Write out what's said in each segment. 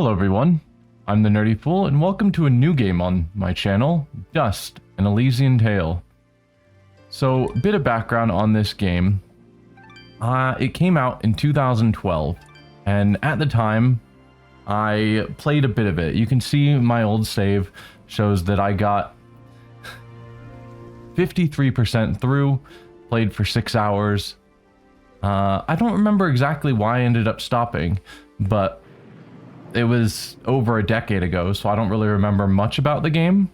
Hello everyone, I'm the Nerdy Fool, and welcome to a new game on my channel, Dust, an Elysian Tale. So, a bit of background on this game. It came out in 2012, and at the time, I played a bit of it. You can see my old save shows that I got 53% through, played for 6 hours. I don't remember exactly why I ended up stopping, but it was over a decade ago, so I don't really remember much about the game.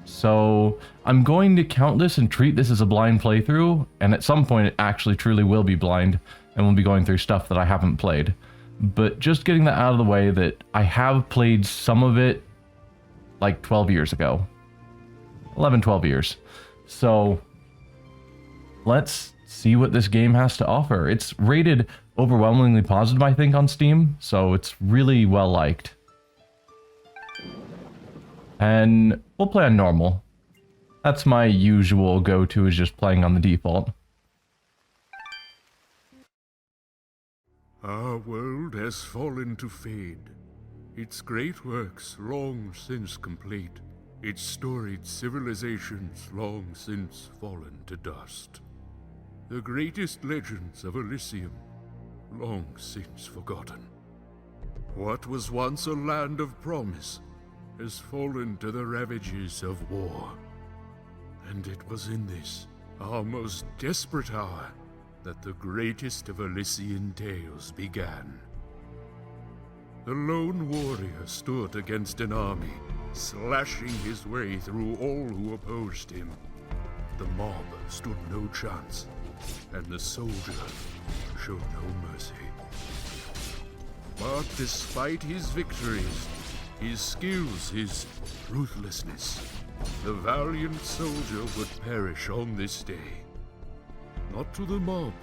So I'm going to count this and treat this as a blind playthrough, and at some point it actually truly will be blind, and we'll be going through stuff that I haven't played. But just getting that out of the way, that I have played some of it like 12 years ago. 11, 12 years. So let's see what this game has to offer. It's rated overwhelmingly positive, I think, on Steam, so it's really well liked. And we'll play on normal. That's my usual go-to, is just playing on the default. Our world has fallen to fade, its great works long since complete, its storied civilizations long since fallen to dust. The greatest legends of Elysian long since forgotten. What was once a land of promise has fallen to the ravages of war. And it was in this, our most desperate hour, that the greatest of Elysian tales began. The lone warrior stood against an army, slashing his way through all who opposed him. The mob stood no chance, and the soldier showed no mercy. But despite his victories, his skills, his ruthlessness, the valiant soldier would perish on this day. Not to the mob,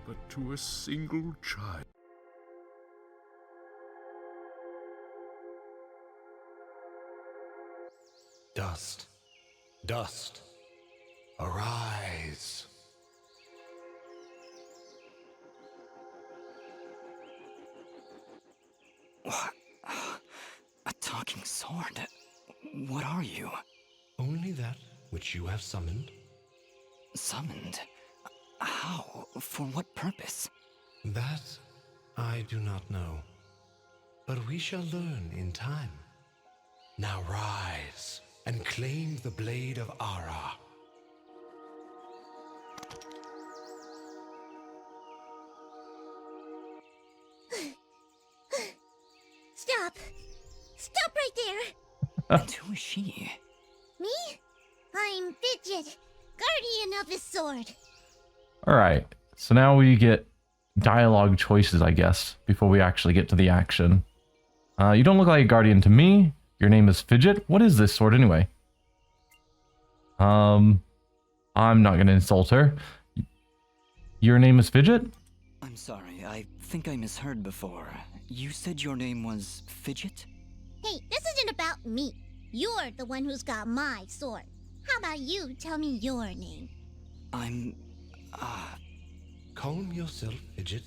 but to a single child. Dust, dust, arise. What? A talking sword? What are you? Only that which you have summoned. Summoned? How? For what purpose? That I do not know. But we shall learn in time. Now rise and claim the Blade of Ahrah. Stop! Stop right there! And who is she? Me? I'm Fidget, guardian of the sword. Alright, so now we get dialogue choices, I guess, before we actually get to the action. You don't look like a guardian to me. Your name is Fidget. What is this sword anyway? I'm not gonna insult her. Your name is Fidget? I'm sorry, I think I misheard before. You said your name was Fidget? Hey, this isn't about me. You're the one who's got my sword. How about you tell me your name? I'm... Calm yourself, Fidget.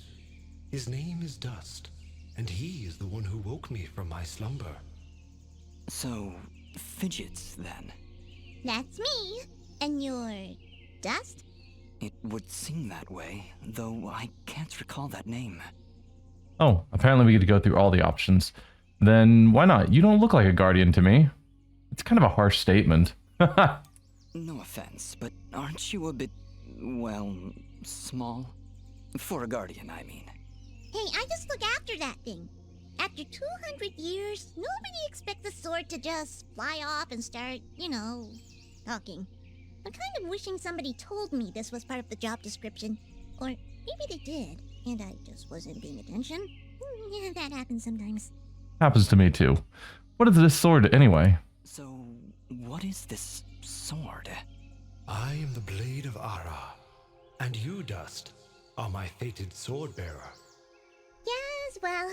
His name is Dust, and he is the one who woke me from my slumber. So, Fidgets, then? That's me. And you're Dust? It would seem that way, though I can't recall that name. Oh, apparently we get to go through all the options. Then why not? You don't look like a guardian to me. It's kind of a harsh statement. No offense, but aren't you a bit, well, small? For a guardian, I mean. Hey, I just look after that thing. After 200 years, nobody expects the sword to just fly off and start, talking. I'm kind of wishing somebody told me this was part of the job description. Or maybe they did, and I just wasn't paying attention. Yeah, that happens sometimes. Happens to me too. What is this sword anyway? So, what is this sword? I am the Blade of Ahrah, and you, Dust, are my fated sword bearer. Yes, well,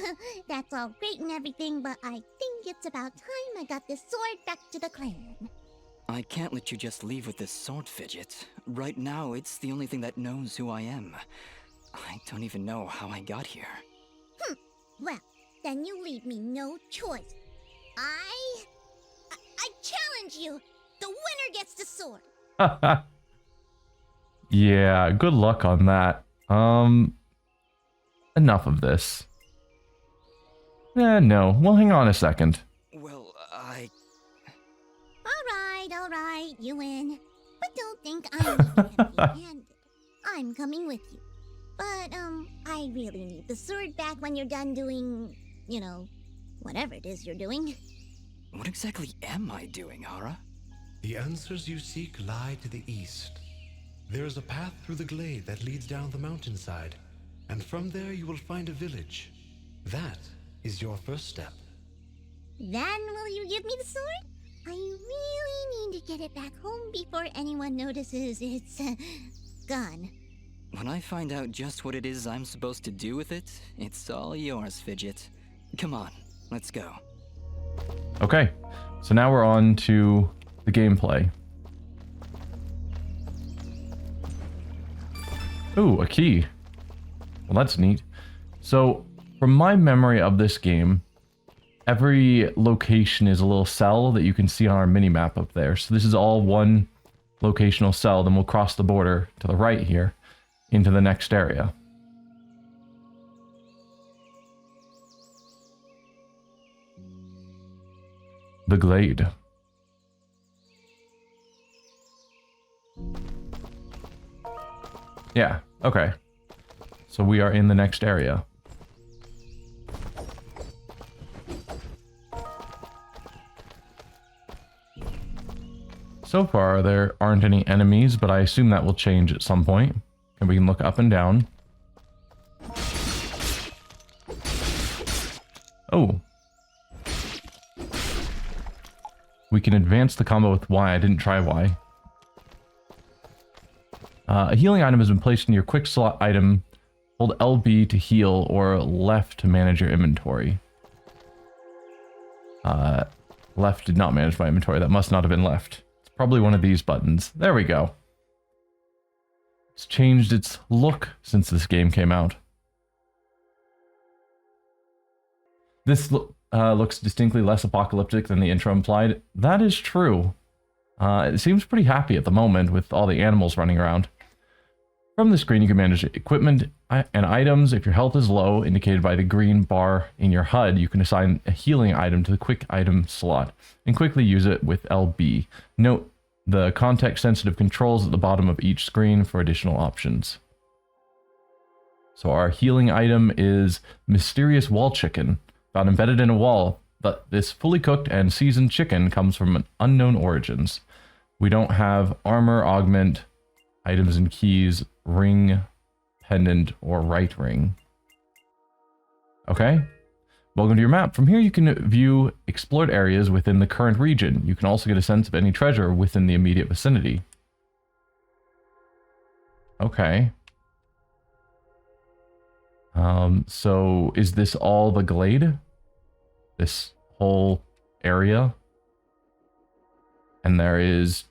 that's all great and everything, but I think it's about time I got this sword back to the clan. I can't let you just leave with this sword, Fidget. Right now, it's the only thing that knows who I am. I don't even know how I got here. Well, Then you leave me no choice. I challenge you. The winner gets the sword. Yeah, good luck on that. Enough of this. No. Well, hang on a second. Well, All right, you win. But don't think I'm leaving empty-handed. I'm coming with you. But, I really need the sword back when you're done doing, you know, whatever it is you're doing. What exactly am I doing, Ahrah? The answers you seek lie to the east. There is a path through the glade that leads down the mountainside, and from there you will find a village. That is your first step. Then will you give me the sword? I really need to get it back home before anyone notices it's, gone. When I find out just what it is I'm supposed to do with it, it's all yours, Fidget. Come on, let's go. Okay, so now we're on to the gameplay. Ooh, a key. Well, that's neat. So, from my memory of this game, every location is a little cell that you can see on our mini-map up there. So this is all one locational cell. Then we'll cross the border to the right here into the next area. The Glade. Yeah, okay. So we are in the next area. So far, there aren't any enemies, but I assume that will change at some point. And we can look up and down. Oh. We can advance the combo with Y. I didn't try Y. A healing item has been placed in your quick slot item. Hold LB to heal or left to manage your inventory. Left did not manage my inventory. That must not have been left. It's probably one of these buttons. There we go. It's changed its look since this game came out. This looks distinctly less apocalyptic than the intro implied. That is true. It seems pretty happy at the moment with all the animals running around. From the screen, you can manage equipment and items. If your health is low, indicated by the green bar in your HUD, you can assign a healing item to the quick item slot and quickly use it with LB. Note the context-sensitive controls at the bottom of each screen for additional options. So our healing item is Mysterious Wall Chicken, found embedded in a wall. But this fully cooked and seasoned chicken comes from unknown origins. We don't have armor, augment, items and keys, ring, pendant, or right ring. Okay. Welcome to your map. From here you can view explored areas within the current region. You can also get a sense of any treasure within the immediate vicinity. Okay. So is this all the glade? This whole area? And there is...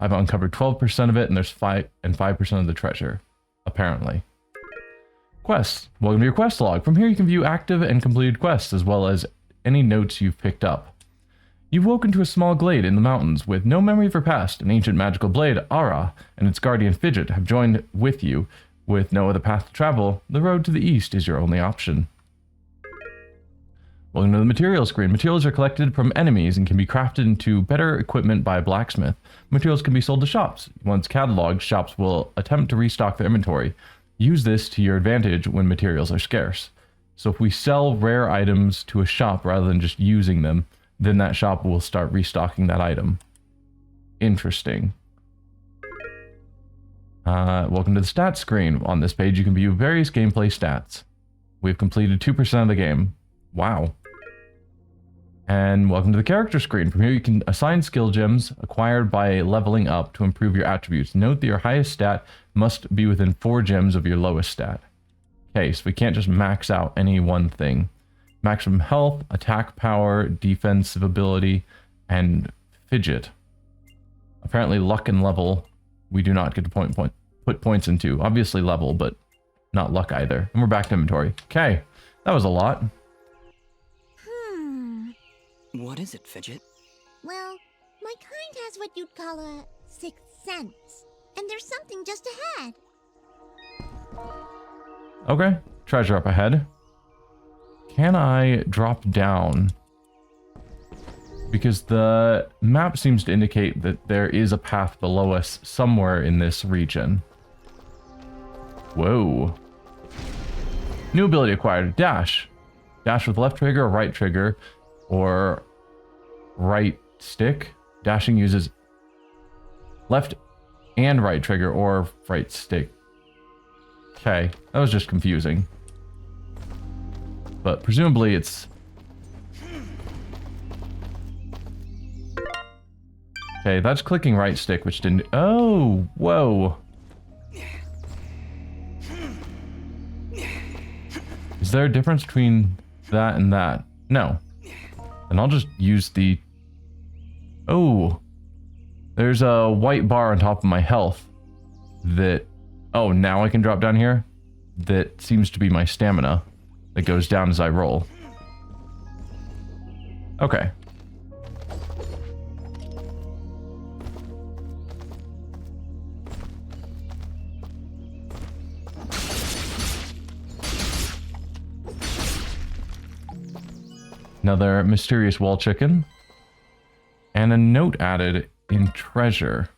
I've uncovered 12% of it, and there's 5% of the treasure, apparently. Quests. Welcome to your quest log. From here you can view active and completed quests, as well as any notes you've picked up. You've woken to a small glade in the mountains with no memory of your past. An ancient magical blade, Ahrah, and its guardian Fidget have joined with you. With no other path to travel, the road to the east is your only option. Welcome to the materials screen. Materials are collected from enemies and can be crafted into better equipment by a blacksmith. Materials can be sold to shops. Once cataloged, shops will attempt to restock their inventory. Use this to your advantage when materials are scarce. So if we sell rare items to a shop rather than just using them, then that shop will start restocking that item. Interesting. Welcome to the stats screen. On this page, you can view various gameplay stats. We've completed 2% of the game. Wow. And welcome to the character screen. From here you can assign skill gems acquired by leveling up to improve your attributes. Note that your highest stat must be within 4 gems of your lowest stat. Okay, so we can't just max out any one thing. Maximum health, attack power, defensive ability, and Fidget. Apparently luck and level we do not get to put points into. Obviously level, but not luck either. And we're back to inventory. Okay, that was a lot. is it, Fidget? Well, my kind has what you'd call a sixth sense. And there's something just ahead. Okay, treasure up ahead. Can I drop down? Because the map seems to indicate that there is a path below us somewhere in this region. Whoa. New ability acquired, dash. Dash with left trigger or right trigger, or right stick. Dashing uses left and right trigger or right stick. Okay, that was just confusing. But presumably it's... Okay, that's clicking right stick, which didn't... Oh, whoa. Is there a difference between that and that? No. Then I'll just use the... Oh. There's a white bar on top of my health that... Oh, now I can drop down here? That seems to be my stamina that goes down as I roll. Okay. Another mysterious wall chicken. And a note added in treasure.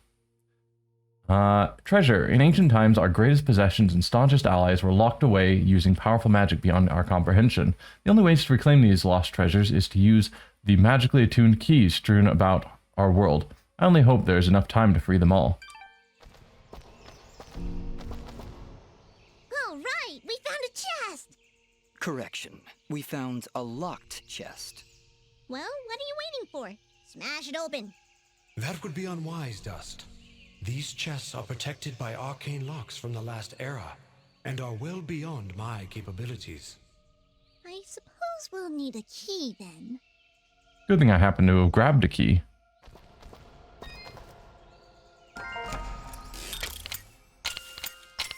Treasure. In ancient times, our greatest possessions and staunchest allies were locked away using powerful magic beyond our comprehension. The only ways to reclaim these lost treasures is to use the magically attuned keys strewn about our world. I only hope there is enough time to free them all. All right, we found a chest. Correction. We found a locked chest. Well, what are you waiting for? Smash it open. That would be unwise, Dust. These chests are protected by arcane locks from the last era, and are well beyond my capabilities. I suppose we'll need a key then. Good thing I happened to have grabbed a key.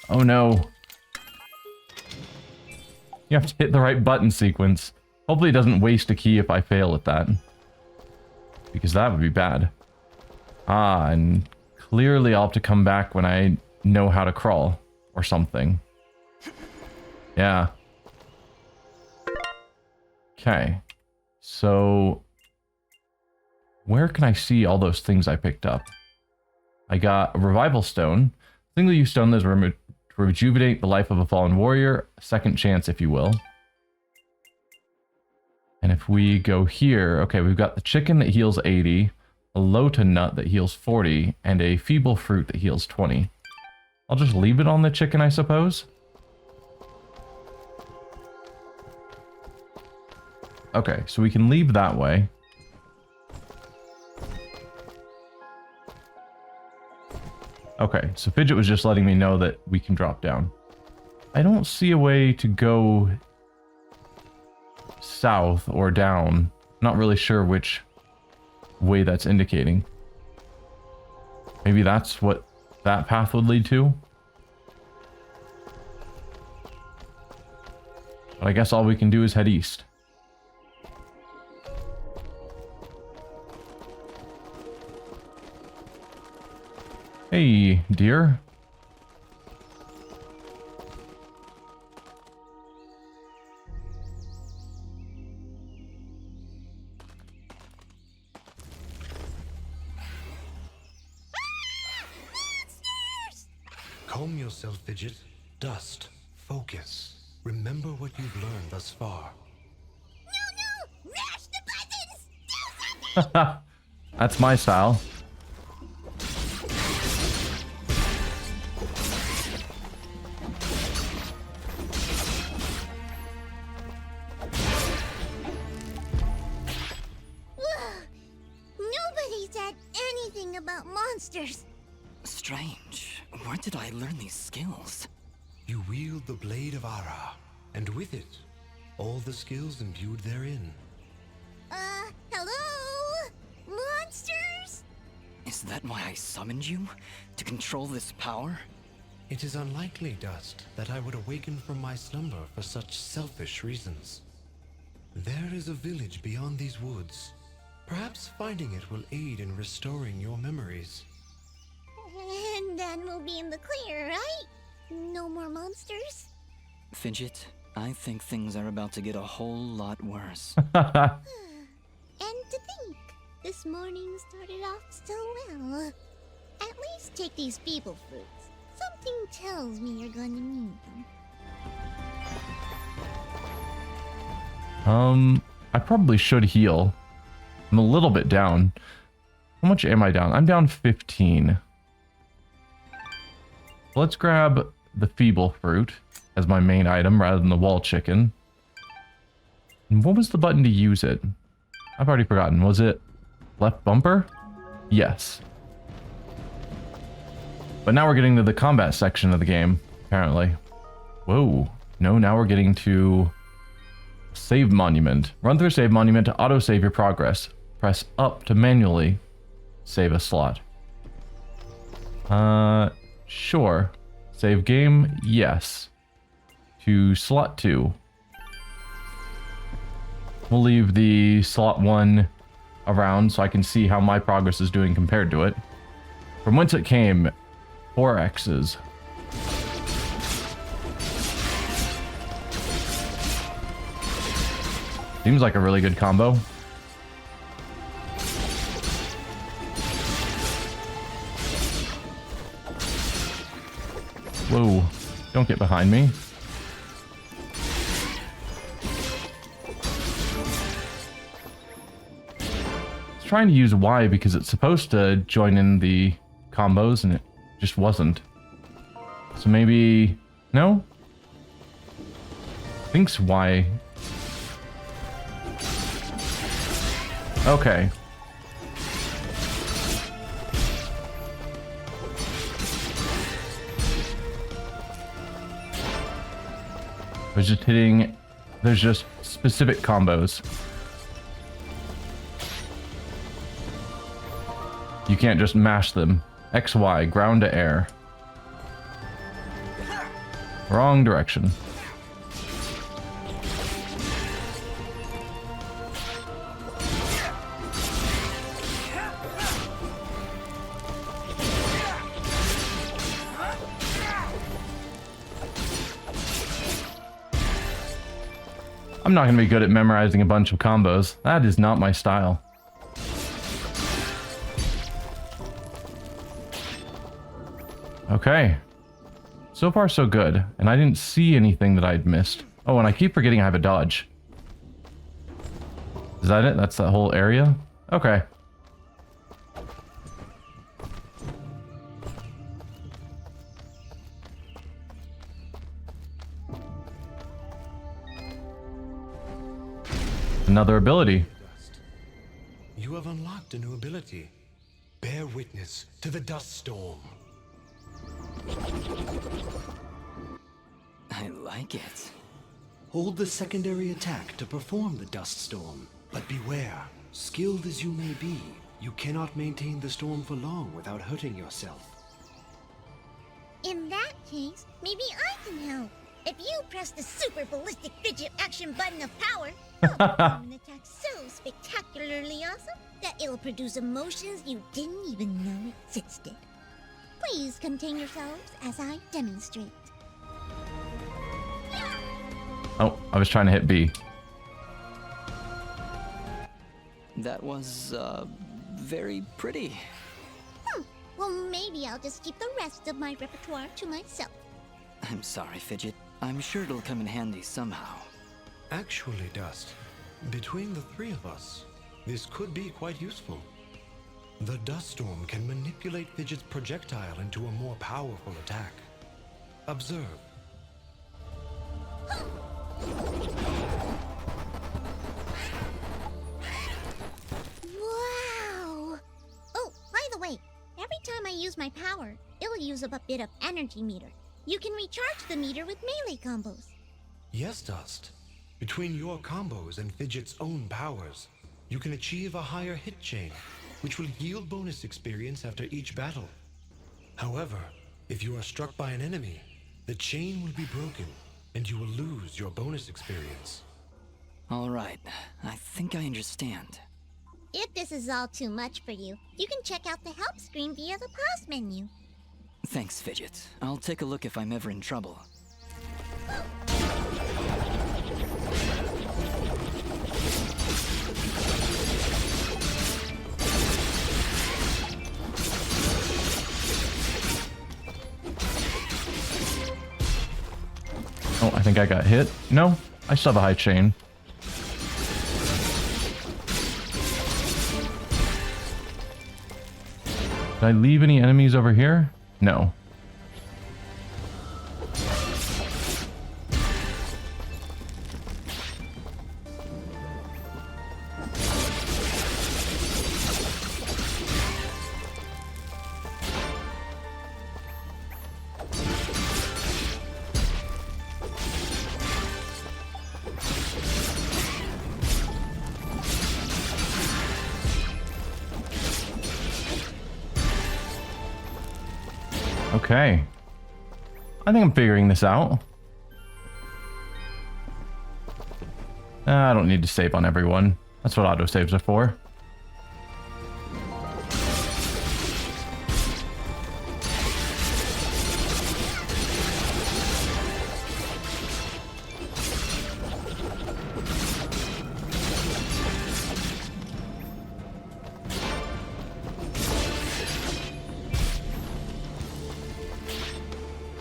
Oh no. You have to hit the right button sequence. Hopefully it doesn't waste a key if I fail at that. Because that would be bad. Ah, and clearly I'll have to come back when I know how to crawl. Or something. Yeah. Okay. So... where can I see all those things I picked up? I got a revival stone. Single use stone that is to rejuvenate the life of a fallen warrior. A second chance, if you will. And if we go here, okay, we've got the chicken that heals 80, a lota nut that heals 40, and a feeble fruit that heals 20. I'll just leave it on the chicken, I suppose. Okay, so we can leave that way. Okay, so Fidget was just letting me know that we can drop down. I don't see a way to go south or down. Not really sure which way that's indicating. Maybe that's what that path would lead to. But I guess all we can do is head east. Hey, dear. Calm yourself, Fidget. Dust. Focus. Remember what you've learned thus far. No! Mash the buttons! Do something! That's my style. Nobody said anything about monsters. Strange. Where did I learn these skills? You wield the Blade of Ahrah, and with it, all the skills imbued therein. Hello? Monsters? Is that why I summoned you? To control this power? It is unlikely, Dust, that I would awaken from my slumber for such selfish reasons. There is a village beyond these woods. Perhaps finding it will aid in restoring your memories. And then we'll be in the clear, right? No more monsters? Fidget, I think things are about to get a whole lot worse. And to think, this morning started off so well. At least take these feeble fruits. Something tells me you're going to need them. I probably should heal. I'm a little bit down. How much am I down? I'm down 15. Let's grab the feeble fruit as my main item rather than the wall chicken. And what was the button to use it? I've already forgotten. Was it left bumper? Yes. But now we're getting to the combat section of the game, apparently. Whoa. No, now we're getting to save monument. Run through save monument to auto-save your progress. Press up to manually save a slot. Sure. Save game? Yes. To slot 2. We'll leave the slot 1 around so I can see how my progress is doing compared to it. From whence it came, 4 X's. Seems like a really good combo. Whoa, don't get behind me. I was trying to use Y because it's supposed to join in the combos and it just wasn't. So maybe... No? I think it's Y. Okay. There's just hitting... There's just specific combos. You can't just mash them. XY, ground to air. Wrong direction. I'm not going to be good at memorizing a bunch of combos. That is not my style. Okay. So far, so good. And I didn't see anything that I'd missed. Oh, and I keep forgetting I have a dodge. Is that it? That's that whole area? Okay. Another ability. You have unlocked a new ability. Bear witness to the dust storm. I like it. Hold the secondary attack to perform the dust storm. But beware, skilled as you may be, you cannot maintain the storm for long without hurting yourself. In that case, maybe I can help. If you press the super ballistic fidget action button of power, I'll perform an attack so spectacularly awesome that it'll produce emotions you didn't even know existed. Please contain yourselves as I demonstrate. Oh, I was trying to hit B. That was, very pretty. Well, maybe I'll just keep the rest of my repertoire to myself. I'm sorry, Fidget. I'm sure it'll come in handy somehow. Actually, Dust, between the three of us, this could be quite useful. The dust storm can manipulate Fidget's projectile into a more powerful attack. Observe. Wow! Oh, by the way, every time I use my power, it'll use up a bit of energy meter. You can recharge the meter with melee combos. Yes, Dust. Between your combos and Fidget's own powers, you can achieve a higher hit chain, which will yield bonus experience after each battle. However, if you are struck by an enemy, the chain will be broken, and you will lose your bonus experience. All right, I think I understand. If this is all too much for you, you can check out the help screen via the pause menu. Thanks, Fidget. I'll take a look if I'm ever in trouble. Oh, I think I got hit. No, I still have a high chain. Did I leave any enemies over here? No. Okay. I think I'm figuring this out. I don't need to save on everyone. That's what autosaves are for.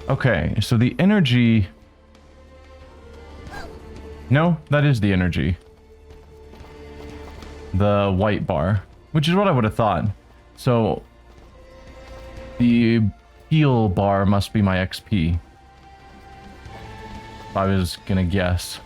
Okay, so the energy... No, that is the energy. The white bar, which is what I would have thought. So, the heal bar must be my XP. If I was gonna guess.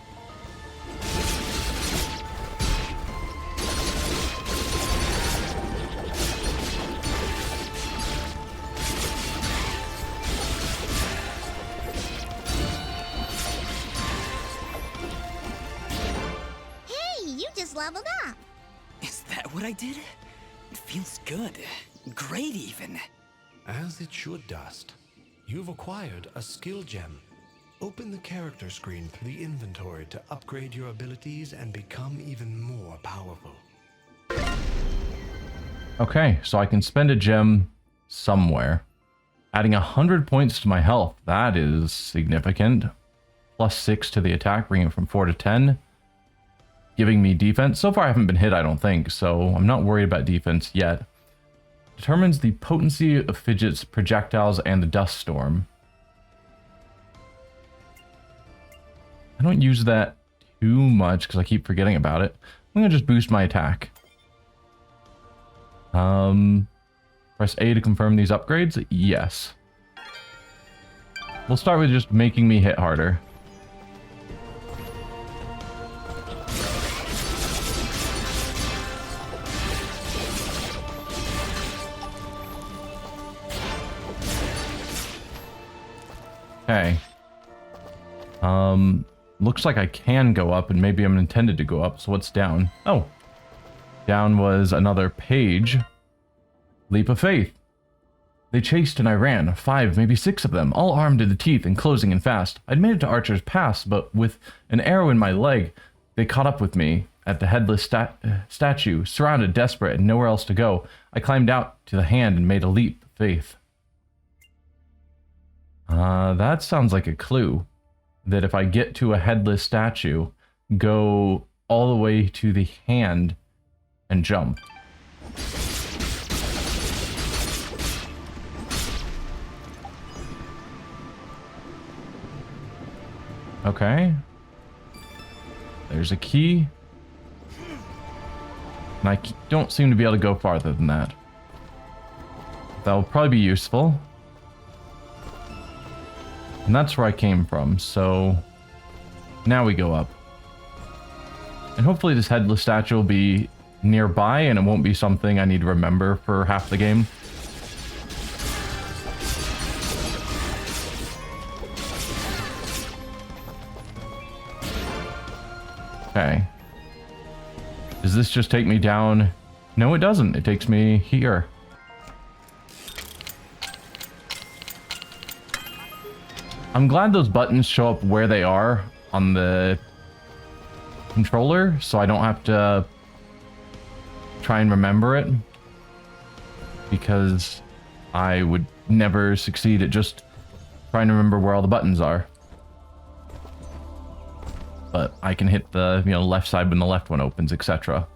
Leveled up. Is that what I did? It feels good. Great, even. As it should, Dust. You've acquired a skill gem. Open the character screen through the inventory to upgrade your abilities and become even more powerful. Okay, so I can spend a gem somewhere. Adding 100 points to my health. That is significant. Plus 6 to the attack, bringing it from 4 to 10. Giving me defense. So far I haven't been hit, I don't think, so I'm not worried about defense yet. Determines the potency of Fidget's projectiles and the dust storm. I don't use that too much because I keep forgetting about it. I'm gonna just boost my attack. Press A to confirm these upgrades. Yes. We'll start with just making me hit harder. Okay. Looks like I can go up, and maybe I'm intended to go up, so what's down? Oh. Down was another page. Leap of faith. They chased and I ran. 5, maybe 6 of them, all armed to the teeth and closing in fast. I'd made it to Archer's Pass, but with an arrow in my leg, they caught up with me at the headless statue, surrounded, desperate, and nowhere else to go. I climbed out to the hand and made a leap of faith. That sounds like a clue. That if I get to a headless statue, go all the way to the hand and jump. Okay. There's a key. And I don't seem to be able to go farther than that. That'll probably be useful. And that's where I came from, so now we go up. And hopefully this headless statue will be nearby and it won't be something I need to remember for half the game. Okay. Does this just take me down? No, it doesn't. It takes me here. I'm glad those buttons show up where they are on the controller, so I don't have to try and remember it, because I would never succeed at just trying to remember where all the buttons are. But I can hit the, you know, left side when the left one opens, etc.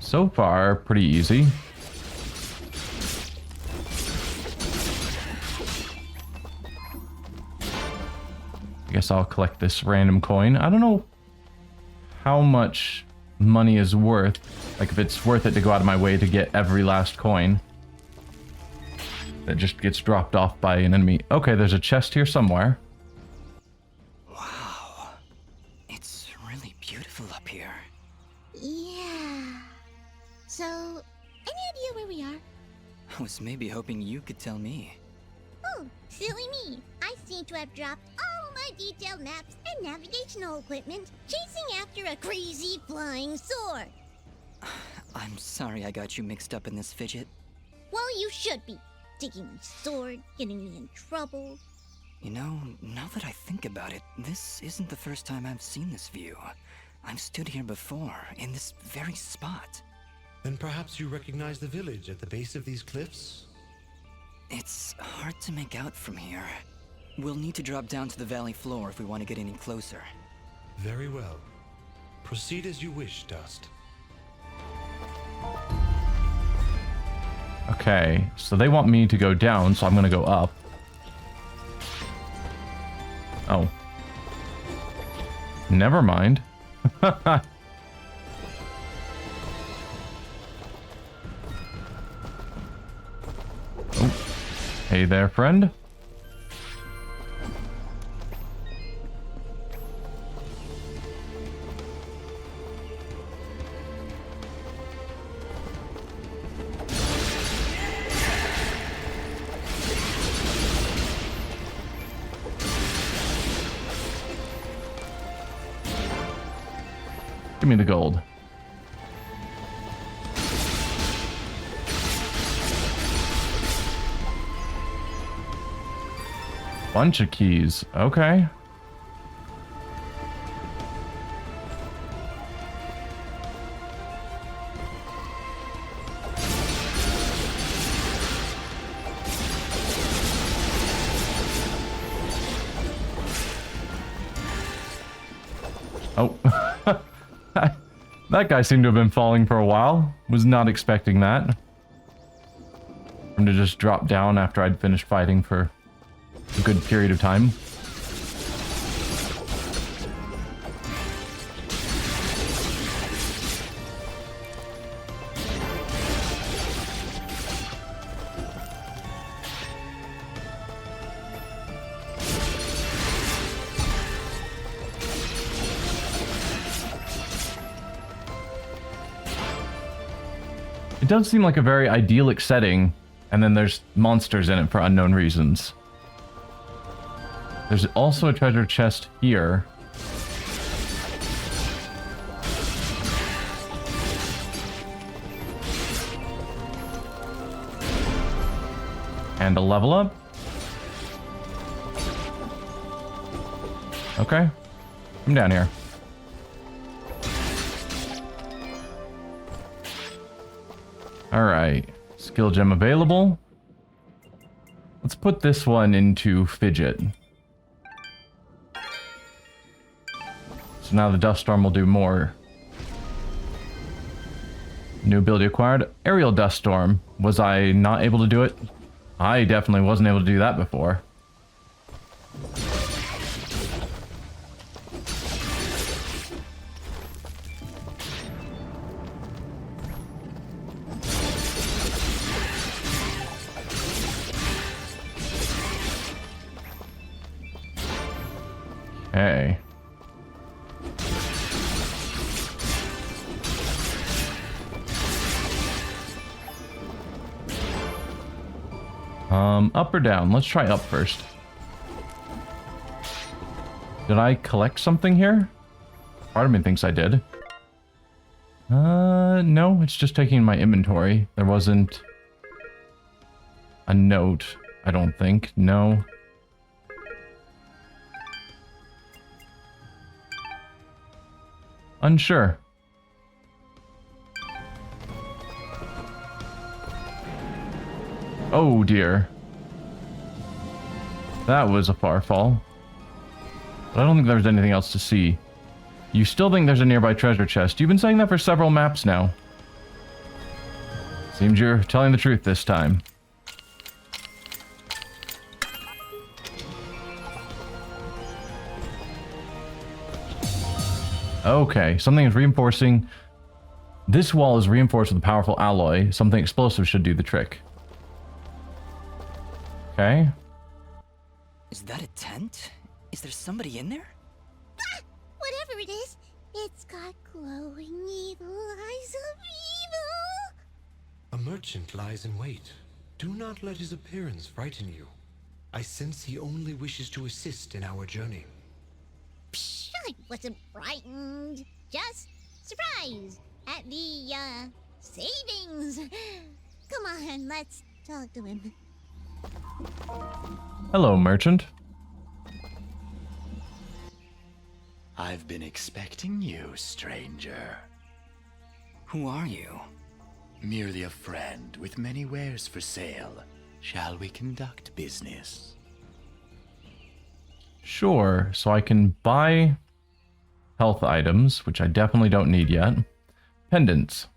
So far, pretty easy. I guess I'll collect this random coin. I don't know how much money is worth. Like, if it's worth it to go out of my way to get every last coin that just gets dropped off by an enemy. Okay, there's a chest here somewhere. Wow. It's really beautiful up here. Yeah. So, any idea where we are? I was maybe hoping you could tell me. Oh, silly me. I seem to have dropped all my detailed maps and navigational equipment chasing after a crazy flying sword. I'm sorry I got you mixed up in this, Fidget. Well, you should be. Taking my sword, getting me in trouble. You know, now that I think about it, this isn't the first time I've seen this view. I've stood here before, in this very spot. Then perhaps you recognize the village at the base of these cliffs? It's hard to make out from here. We'll need to drop down to the valley floor if we want to get any closer. Very well. Proceed as you wish, Dust. Okay, so they want me to go down, so I'm gonna go up. Oh. Never mind. Oh. Hey there, friend. Give me the gold. Bunch of keys. Okay. Oh. That guy seemed to have been falling for a while. Was not expecting that. Him to just drop down after I'd finished fighting for a good period of time. It does seem like a very idyllic setting, and then there's monsters in it for unknown reasons. There's also a treasure chest here. And a level up. Okay. Come down here. Alright. Skill gem available. Let's put this one into Fidget. So now the dust storm will do more. New ability acquired. Aerial dust storm. Was I not able to do it? I definitely wasn't able to do that before. Okay. Up or down? Let's try up first. Did I collect something here? Part of me thinks I did. No, it's just taking my inventory. There wasn't a note, I don't think. No. Unsure. Oh dear. That was a far fall. But I don't think there's anything else to see. You still think there's a nearby treasure chest. You've been saying that for several maps now. Seems you're telling the truth this time. Okay, something is reinforcing. This wall is reinforced with a powerful alloy. Something explosive should do the trick. Okay. Is that a tent? Is there somebody in there? Ah! Whatever it is, it's got glowing evil eyes of evil. A merchant lies in wait. Do not let his appearance frighten you. I sense he only wishes to assist in our journey. Psh, I wasn't frightened. Just surprised at the, savings. Come on, let's talk to him. Hello, merchant. I've been expecting you, stranger. Who are you? Merely a friend with many wares for sale. Shall we conduct business? Sure, so I can buy health items, which I definitely don't need yet. Pendants.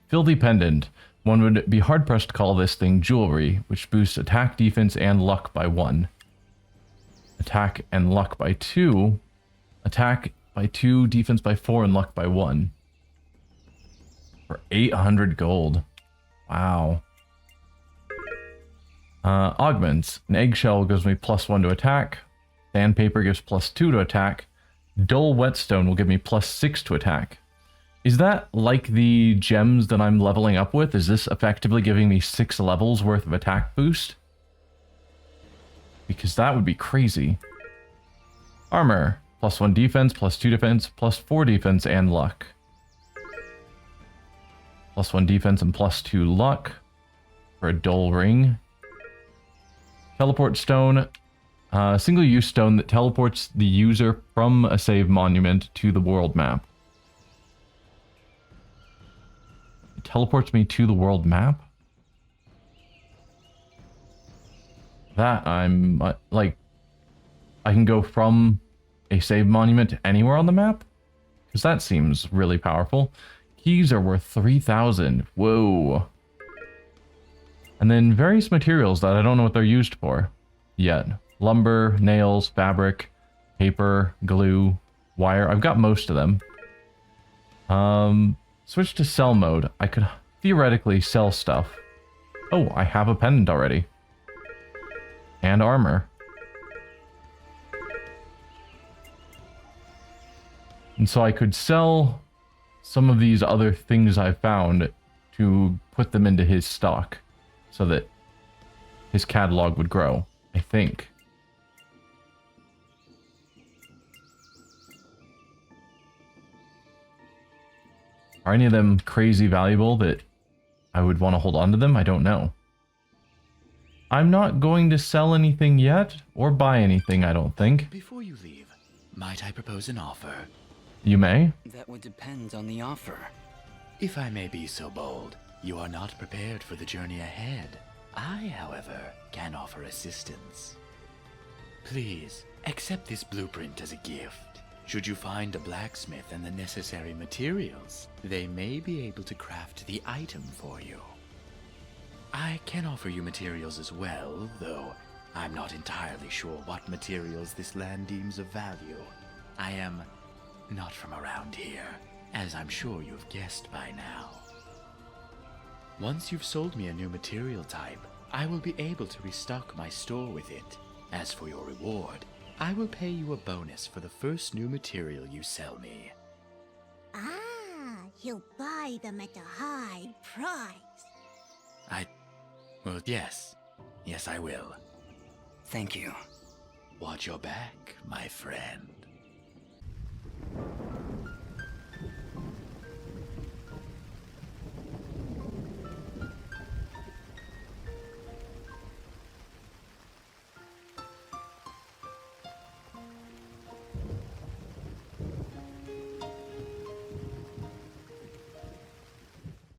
Filthy pendant. One would be hard-pressed to call this thing jewelry, which boosts attack, defense, and luck by 1. Attack and luck by 2. Attack by 2, defense by 4, and luck by 1. For 800 gold. Wow. Augments. An eggshell gives me +1 to attack. Sandpaper gives +2 to attack. Dull whetstone will give me +6 to attack. Is that like the gems that I'm leveling up with? Is this effectively giving me 6 levels worth of attack boost? Because that would be crazy. Armor. +1 defense, +2 defense, +4 defense, and luck. +1 defense and +2 luck. For a dull ring. Teleport stone. Single-use stone that teleports the user from a save monument to the world map. It teleports me to the world map? That I'm, like, I can go from a save monument to anywhere on the map? Because that seems really powerful. Keys are worth 3,000. Whoa. And then various materials that I don't know what they're used for yet. Lumber, nails, fabric, paper, glue, wire. I've got most of them. Switch to sell mode. I could theoretically sell stuff. Oh, I have a pendant already. And armor. And so I could sell some of these other things I found to put them into his stock so that his catalog would grow, I think. Are any of them crazy valuable that I would want to hold on to them? I don't know. I'm not going to sell anything yet or buy anything, I don't think. Before you leave, might I propose an offer? You may. That would depend on the offer. If I may be so bold, you are not prepared for the journey ahead. I, however, can offer assistance. Please, accept this blueprint as a gift. Should you find a blacksmith and the necessary materials, they may be able to craft the item for you. I can offer you materials as well, though I'm not entirely sure what materials this land deems of value. I am not from around here, as I'm sure you've guessed by now. Once you've sold me a new material type, I will be able to restock my store with it. As for your reward, I will pay you a bonus for the first new material you sell me. Ah, he'll buy them at a high price. Well, yes. Yes, I will. Thank you. Watch your back, my friend.